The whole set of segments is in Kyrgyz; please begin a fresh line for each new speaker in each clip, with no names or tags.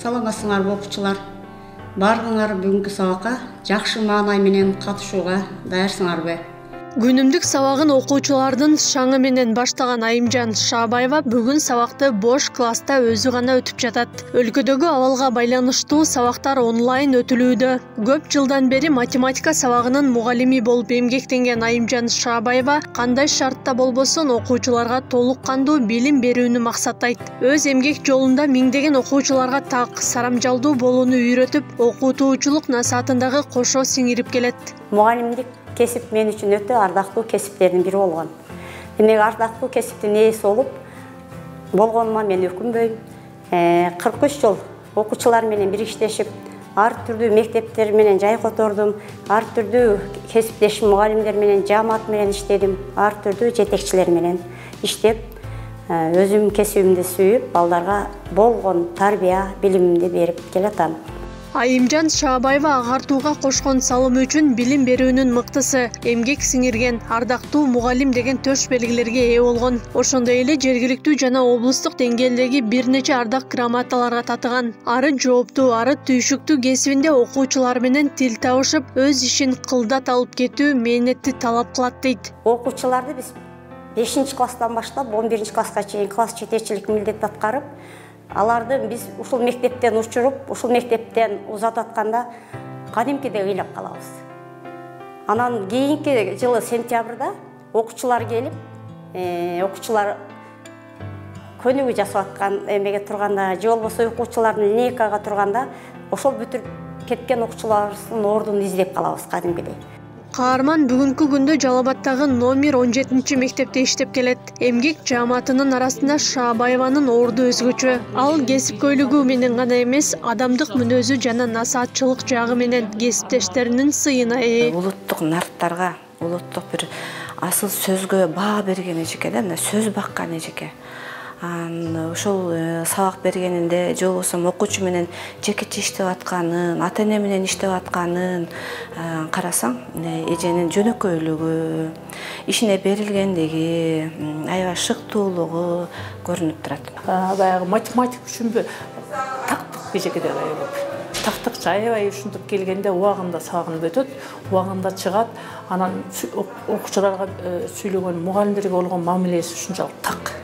Саламатсыңарбы окуучулар? Бардыңар бүгүнкү сабакка жакшы маанай менен катышууга даярсыңарбы?
Күнүмдүк сабагын окуучулардын шаңы менен баштаган Айымжан Шаабаева бүгүн сабакты бош класста өзү гана өтүп жатат. Өлкөдөгү абалга байланыштуу сабактар онлайн өтүлүүдө. Көп жылдан бери математика сабагынын мугалими болуп эмгектенген Айымжан Шаабаева кандай шартта болбосун окуучуларга толук кандуу билим берүүнү максаттайт. Өз эмгек жолунда миңдеген окуучуларга так, сарамжалдуу болууну үйрөтүп, окутуучулук насаатындагы кошо сиңирип келет.
Мугалимдик кесип мен үчүн өтө ардактуу кесиптердин бири болгон. Демек ардактуу кесиптин ээси болгонума мен өкүнбөйм. 43 жыл окуучулар менен бириктешип, ар түрдүү мектептер менен жай котордум, ар түрдүү кесиптеш мугалимдер менен, жаамат менен иштедим, ар түрдүү жетекчилер менен иштеп, өзүм кесибимди сүйүп, балдарга болгон тарбия, билимимди берип келатам.
Айымжан Шаабаева агартууга кошкон салымы үчүн билим берүүнүн мыктысы, эмгек сиңирген, ардактуу мугалим деген төш белгилерге ээ болгон. Ошондой эле жергиликтүү жана облустук деңгээлдеги бир нече ардак грамоталарга татыган. Ары жооптуу, ары түйшүктүү кесибинде окуучулар менен тил табышып, өз ишин кылдат алып кетүү мээнетти талап кылат дейт.
Окуучуларды биз 5-класстан баштап 11-класска чейин класс жетекчилик милдет аткарып, аларды биз ушул мектептен учуруп, ушул мектептен узататканда кадимкиде ыйлап калабыз. Анан кийинки жылы сентябрда окуучулар келип, окуучулар көнүгүү жасап аткан эмеге турганда, же болбосо окуучулардын линейкага турганда, ошол бүтүрүп кеткен окуучулардын ордун издеп калабыз кадимкидей.
Каарман бүгүнкү күндө Жалал-Абадтагы номер 17 мектепте иштеп келет. Эмгек жааматынын арасында Шаабаеванын орду өзгөчө. Ал кесипкөйлүгү менен гана эмес, адамдык мүнөзү жана насаатчылык жагы менен кесиптештеринин сыйына ээ.
Улуттук нарттарга, улуттук бир асыл сөзгө баа берген эжеке да, сөз баккан эжеке. Ошол сабак бергенинде, же болбосо окуучу менен жекече иштеп атканын, ата-эне менен иштеп атканын карасаң, эженин жөнөкөйлүгү, ишине берилгендиги, аябай шыктуулугу көрүнүп турат.
Баягы математик үчүнбү тактык эжеке деп ойлойм. Тактыкчы аябай ушинтип келгенде убагында сабагын өтөт, убагында чыгат, анан окуучуларга сүйлөгөн мугалимдерге болгон мамилеси ушунчалык так.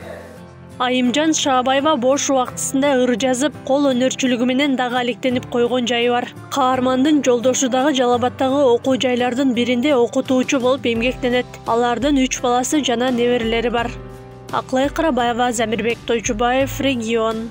Айымжан Шаабаева бош убактысында ыр жазып, кол өнөрчүлүгү менен дагы алектенип койгон жайы бар. Каармандын жолдошу дагы Жалал-Абадтагы окуу жайлардын биринде окутуучу болуп эмгектенет. Алардын 3 баласы жана неберелери бар. Акылай Карабаева, Замирбек Тойчубаев, Регион.